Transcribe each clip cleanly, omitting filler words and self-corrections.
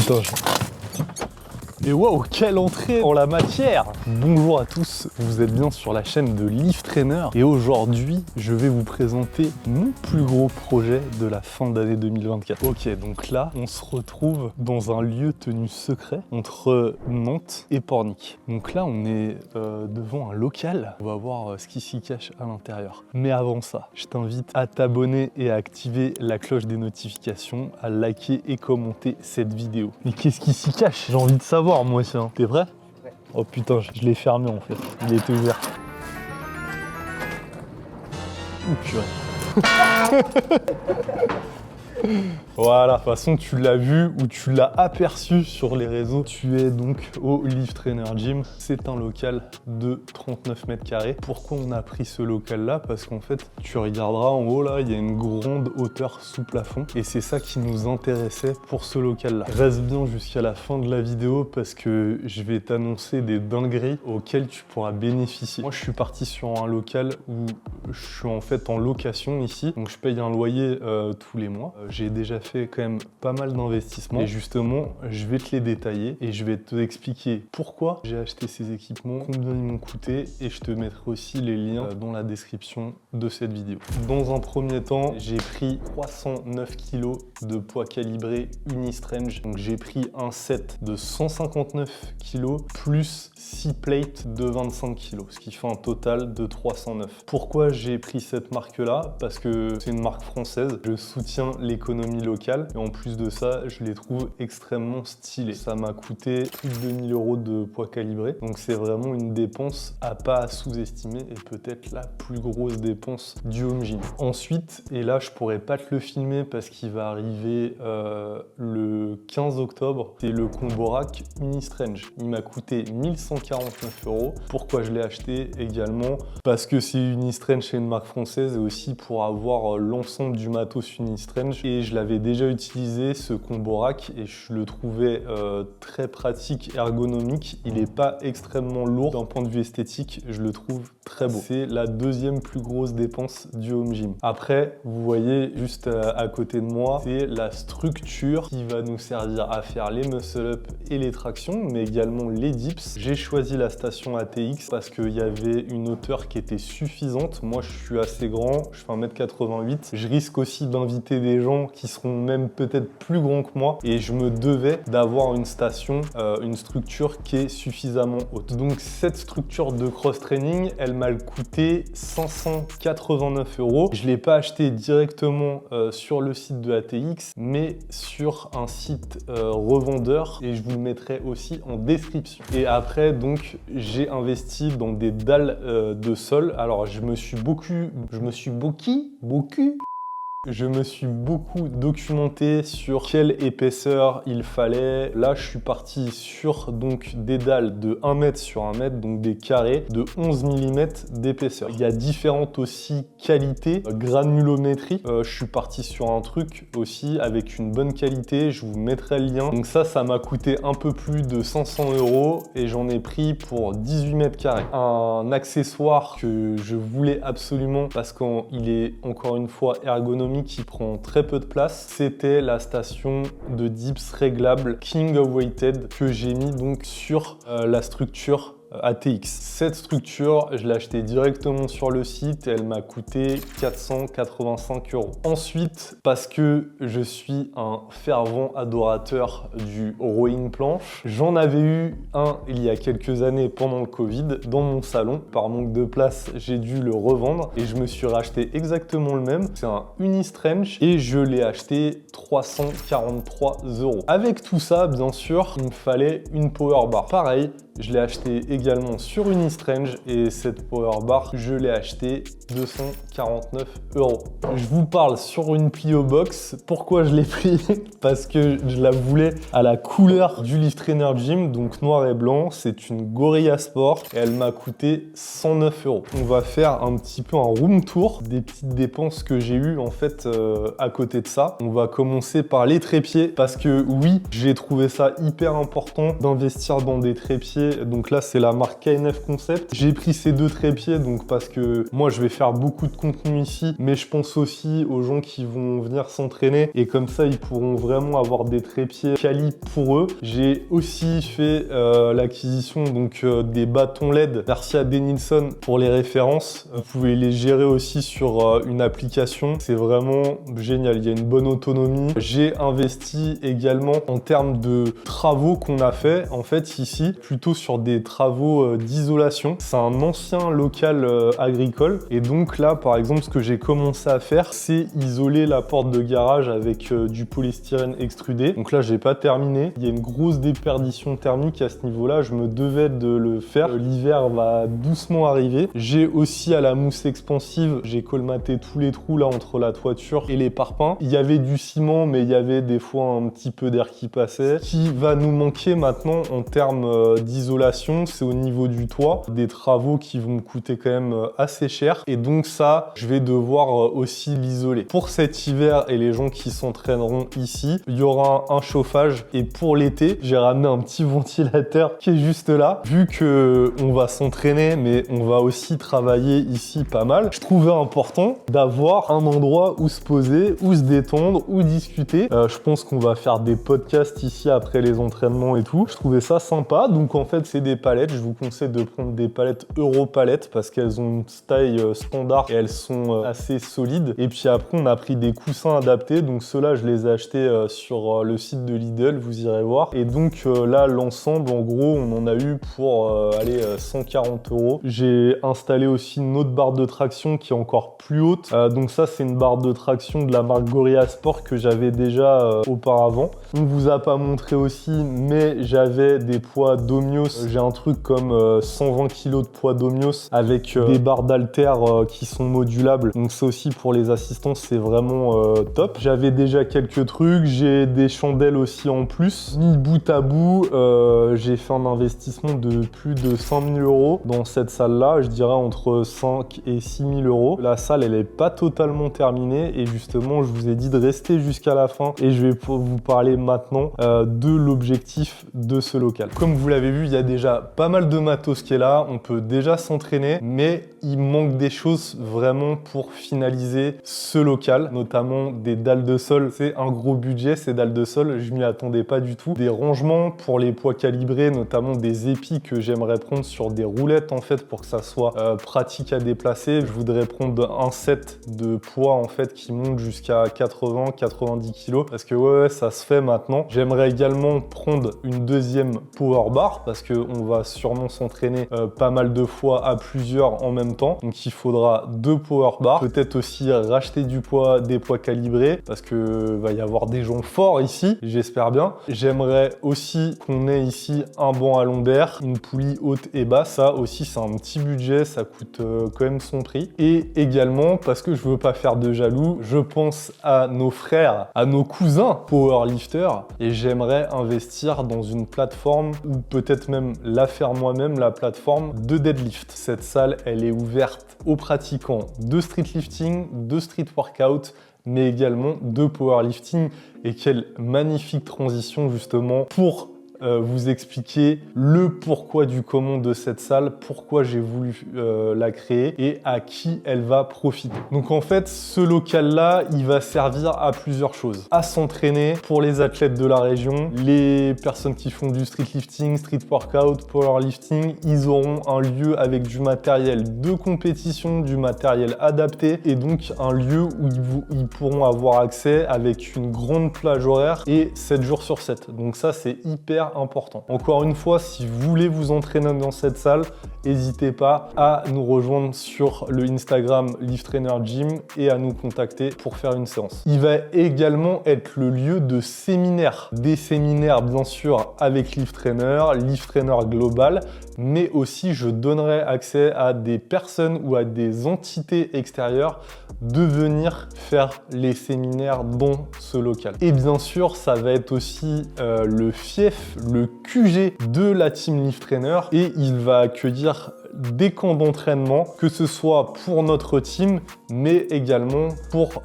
putain, Et wow, quelle entrée en la matière! Bonjour à tous, vous êtes bien sur la chaîne de Lift Trainer et aujourd'hui, je vais vous présenter mon plus gros projet de la fin d'année 2024. Ok, donc là, on se retrouve dans un lieu tenu secret entre Nantes et Pornic. Donc là, on est devant un local. On va voir ce qui s'y cache à l'intérieur. Mais avant ça, je t'invite à t'abonner et à activer la cloche des notifications, à liker et commenter cette vidéo. Mais qu'est-ce qui s'y cache? J'ai envie de savoir, moi aussi. Hein. T'es prêt? Ouais. Oh putain, je l'ai fermé en fait. Il était ouvert. Ouh purée. Voilà, de toute façon tu l'as vu ou tu l'as aperçu sur les réseaux. Tu es donc au Lift Trainer Gym. C'est un local de 39 mètres carrés. Pourquoi on a pris ce local là? Parce qu'en fait, tu regarderas en haut là, il y a une grande hauteur sous plafond. Et c'est ça qui nous intéressait pour ce local là. Reste bien jusqu'à la fin de la vidéo parce que je vais t'annoncer des dingueries auxquelles tu pourras bénéficier. Moi je suis parti sur un local où je suis en fait en location ici. Donc je paye un loyer tous les mois. J'ai déjà fait quand même pas mal d'investissements et justement je vais te les détailler et je vais te expliquer pourquoi j'ai acheté ces équipements, combien ils m'ont coûté et je te mettrai aussi les liens dans la description de cette vidéo. Dans un premier temps, j'ai pris 309 kg de poids calibré Unistrange. Donc j'ai pris un set de 159 kg plus 6 plates de 25 kg, ce qui fait un total de 309. Pourquoi j'ai pris cette marque-là? Parce que c'est une marque française. Je soutiens l'économie locale et en plus de ça, je les trouve extrêmement stylés. Ça m'a coûté plus de 2000 € de poids calibré. Donc c'est vraiment une dépense à pas sous-estimer et peut-être la plus grosse dépense du home gym. Ensuite, et là je pourrais pas te le filmer parce qu'il va arriver le 15 octobre, c'est le combo rack Unistrange. Il m'a coûté 1149 €. Pourquoi je l'ai acheté également? Parce que c'est Unistrange, c'est une marque française et aussi pour avoir l'ensemble du matos Unistrange. Et je l'avais déjà utilisé ce combo rack et je le trouvais très pratique, ergonomique. Il n'est pas extrêmement lourd d'un point de vue esthétique, je le trouve très beau. C'est la deuxième plus grosse dépense du home gym. Après, vous voyez juste à côté de moi, c'est la structure qui va nous servir à faire les muscle-up et les tractions, mais également les dips. J'ai choisi la station ATX parce qu'il y avait une hauteur qui était suffisante. Moi, je suis assez grand, je fais 1m88. Je risque aussi d'inviter des gens qui seront même peut-être plus grands que moi et je me devais d'avoir une station, une structure qui est suffisamment haute. Donc cette structure de cross-training, elle m'a coûté 589 €. Je ne l'ai pas acheté directement sur le site de ATX, mais sur un site revendeur et je vous le mettrai aussi en description. Et après, donc, j'ai investi dans des dalles de sol. Alors, je me suis beaucoup documenté sur quelle épaisseur il fallait. Là, je suis parti sur donc des dalles de 1 mètre sur 1 mètre, donc des carrés de 11 mm d'épaisseur. Il y a différentes aussi qualités, granulométrie. Je suis parti sur un truc aussi avec une bonne qualité, je vous mettrai le lien. Donc ça m'a coûté un peu plus de 500 € et j'en ai pris pour 18 mètres carrés. Un accessoire que je voulais absolument parce qu'il est encore une fois ergonomique, qui prend très peu de place, c'était la station de dips réglable King of Weighted que j'ai mis donc sur la structure ATX. Cette structure, je l'ai achetée directement sur le site et elle m'a coûté 485 €. Ensuite, parce que je suis un fervent adorateur du rowing planche, j'en avais eu un il y a quelques années pendant le Covid dans mon salon. Par manque de place, j'ai dû le revendre et je me suis racheté exactement le même. C'est un Unistrange et je l'ai acheté 343 €. Avec tout ça, bien sûr, il me fallait une power bar. Pareil, je l'ai acheté également sur Unistrange et cette power bar, je l'ai acheté 249 €. Je vous parle sur une Plio Box. Pourquoi je l'ai pris? Parce que je la voulais à la couleur du Lift Trainer Gym, donc noir et blanc. C'est une Gorilla Sport et elle m'a coûté 109 €. On va faire un petit peu un room tour des petites dépenses que j'ai eues en fait à côté de ça. On va commencer par les trépieds parce que oui, j'ai trouvé ça hyper important d'investir dans des trépieds trépieds. Donc là, c'est la marque KNF Concept. J'ai pris ces 2 trépieds donc parce que moi, je vais faire beaucoup de contenu ici, mais je pense aussi aux gens qui vont venir s'entraîner et comme ça, ils pourront vraiment avoir des trépieds quali pour eux. J'ai aussi fait l'acquisition donc des bâtons LED. Merci à Denilson pour les références. Vous pouvez les gérer aussi sur une application. C'est vraiment génial. Il y a une bonne autonomie. J'ai investi également en termes de travaux qu'on a fait en fait ici, plutôt sur des travaux d'isolation. C'est un ancien local agricole et donc là, par exemple, ce que j'ai commencé à faire, c'est isoler la porte de garage avec du polystyrène extrudé. Donc là, j'ai pas terminé. Il y a une grosse déperdition thermique à ce niveau-là. Je me devais de le faire. L'hiver va doucement arriver. J'ai aussi à la mousse expansive, j'ai colmaté tous les trous là entre la toiture et les parpaings. Il y avait du ciment, mais il y avait des fois un petit peu d'air qui passait. Ce qui va nous manquer maintenant en termes d'isolation, c'est au niveau du toit. Des travaux qui vont me coûter quand même assez cher. Et donc ça, je vais devoir aussi l'isoler. Pour cet hiver et les gens qui s'entraîneront ici, il y aura un chauffage. Et pour l'été, j'ai ramené un petit ventilateur qui est juste là. Vu que on va s'entraîner, mais on va aussi travailler ici pas mal, je trouvais important d'avoir un endroit où se poser, où se détendre, où discuter. Je pense qu'on va faire des podcasts ici après les entraînements et tout. Je trouvais ça sympa. Donc en fait, c'est des palettes. Je vous conseille de prendre des palettes Europalettes parce qu'elles ont une taille standard et elles sont assez solides. Et puis après, on a pris des coussins adaptés. Donc ceux-là, je les ai achetés sur le site de Lidl. Vous irez voir. Et donc là, l'ensemble, en gros, on en a eu pour 140 €. J'ai installé aussi une autre barre de traction qui est encore plus haute. Donc ça, c'est une barre de traction de la marque Gorilla Sport que j'avais déjà auparavant. On vous a pas montré aussi, mais j'avais des poids Domios. J'ai un truc comme 120 kg de poids Domios avec des barres d'haltères qui sont modulables. Donc ça aussi pour les assistants, c'est vraiment top. J'avais déjà quelques trucs. J'ai des chandelles aussi en plus. Mis bout à bout, j'ai fait un investissement de plus de 100 000 € dans cette salle-là. Je dirais entre 5 et 6 000 €. La salle, elle est pas totalement terminée et justement, je vous ai dit de rester jusqu'à la fin et je vais vous parler maintenant de l'objectif de ce local. Comme vous l'avez vu, il y a déjà pas mal de matos qui est là. On peut déjà s'entraîner, mais il manque des choses vraiment pour finaliser ce local, notamment des dalles de sol. C'est un gros budget, ces dalles de sol. Je m'y attendais pas du tout. Des rangements pour les poids calibrés, notamment des épis que j'aimerais prendre sur des roulettes en fait pour que ça soit pratique à déplacer. Je voudrais prendre un set de poids en fait qui monte jusqu'à 80-90 kg parce que ouais, ça se fait maintenant. J'aimerais également prendre une deuxième power bar parce que on va sûrement s'entraîner pas mal de fois à plusieurs en même temps. Donc il faudra 2 power bars. Peut-être aussi racheter des poids calibrés parce que va y avoir des gens forts ici, j'espère bien. J'aimerais aussi qu'on ait ici un banc à lombaire, une poulie haute et basse. Ça aussi, c'est un petit budget, ça coûte quand même son prix. Et également, parce que je veux pas faire de jaloux, je pense à nos frères, à nos cousins powerlifters et j'aimerais investir dans une plateforme ou peut-être même la faire moi-même, la plateforme de deadlift. Cette salle, elle est ouverte aux pratiquants de street lifting, de street workout, mais également de powerlifting. Et quelle magnifique transition justement pour vous expliquer le pourquoi du comment de cette salle, pourquoi j'ai voulu la créer et à qui elle va profiter. Donc en fait, ce local-là, il va servir à plusieurs choses. À s'entraîner pour les athlètes de la région, les personnes qui font du street lifting, street workout, powerlifting, ils auront un lieu avec du matériel de compétition, du matériel adapté et donc un lieu où ils pourront avoir accès avec une grande plage horaire et 7 jours sur 7. Donc ça, c'est hyper important. Encore une fois, si vous voulez vous entraîner dans cette salle, n'hésitez pas à nous rejoindre sur le Instagram Lift Trainer Gym et à nous contacter pour faire une séance. Il va également être le lieu de séminaires. Des séminaires, bien sûr, avec Lift Trainer Global, mais aussi je donnerai accès à des personnes ou à des entités extérieures de venir faire les séminaires dans ce local. Et bien sûr, ça va être aussi le fief, le QG de la team Lift Trainer et il va accueillir des camps d'entraînement, que ce soit pour notre team, mais également pour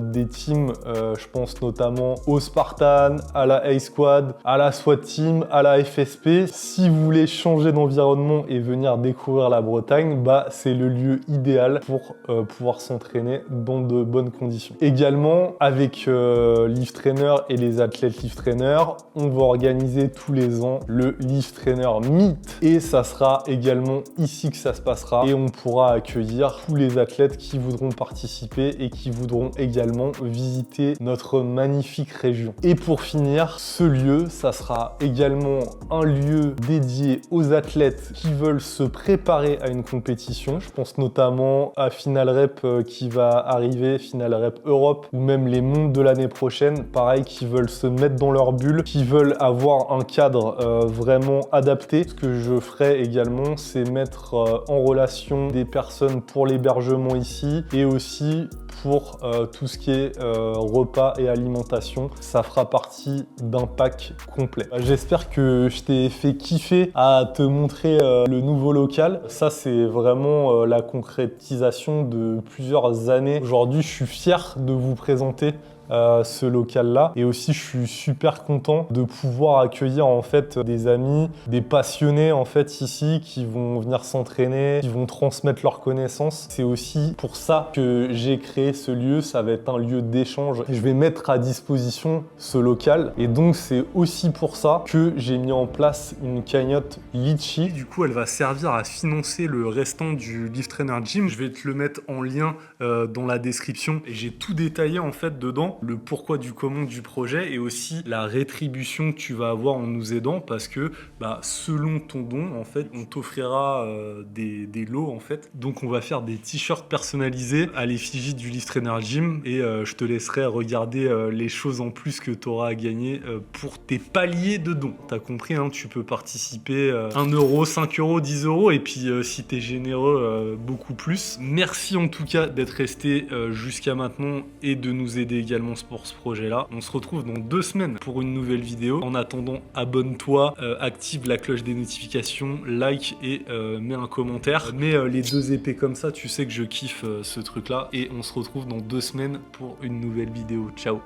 des teams, je pense notamment au Spartan, à la A-Squad, à la SWAT Team, à la FSP. Si vous voulez changer d'environnement et venir découvrir la Bretagne, bah, c'est le lieu idéal pour pouvoir s'entraîner dans de bonnes conditions. Également, avec Lift Trainer et les athlètes Lift Trainer, on va organiser tous les ans le Lift Trainer Meet et ça sera également ici que ça se passera et on pourra accueillir tous les athlètes qui voudront participer et qui voudront également visiter notre magnifique région. Et pour finir, ce lieu, ça sera également un lieu dédié aux athlètes qui veulent se préparer à une compétition. Je pense notamment à Final Rep qui va arriver, Final Rep Europe ou même les mondes de l'année prochaine, pareil, qui veulent se mettre dans leur bulle, qui veulent avoir un cadre vraiment adapté. Ce que je ferai également, c'est mettre en relation des personnes pour l'hébergement ici et aussi pour tout ce qui est repas et alimentation. Ça fera partie d'un pack complet. J'espère que je t'ai fait kiffer à te montrer le nouveau local. Ça, c'est vraiment la concrétisation de plusieurs années. Aujourd'hui, je suis fier de vous présenter ce local-là. Et aussi, je suis super content de pouvoir accueillir en fait des amis, des passionnés en fait ici qui vont venir s'entraîner, qui vont transmettre leurs connaissances. C'est aussi pour ça que j'ai créé ce lieu. Ça va être un lieu d'échange. Je vais mettre à disposition ce local. Et donc, c'est aussi pour ça que j'ai mis en place une cagnotte Litchi. Du coup, elle va servir à financer le restant du Lift Trainer Gym. Je vais te le mettre en lien dans la description. Et j'ai tout détaillé en fait dedans. Le pourquoi du comment du projet et aussi la rétribution que tu vas avoir en nous aidant parce que selon ton don en fait on t'offrira des lots en fait, donc on va faire des t-shirts personnalisés à l'effigie du Lift Trainer Gym et je te laisserai regarder les choses en plus que tu auras à gagner pour tes paliers de dons. T'as compris hein, tu peux participer 1 euro, 5 euros, 10 euros et puis si t'es généreux beaucoup plus. Merci en tout cas d'être resté jusqu'à maintenant et de nous aider également pour ce projet-là. On se retrouve dans 2 semaines pour une nouvelle vidéo. En attendant, abonne-toi, active la cloche des notifications, like et mets un commentaire. Mets les 2 épées comme ça, tu sais que je kiffe ce truc-là. Et on se retrouve dans 2 semaines pour une nouvelle vidéo. Ciao!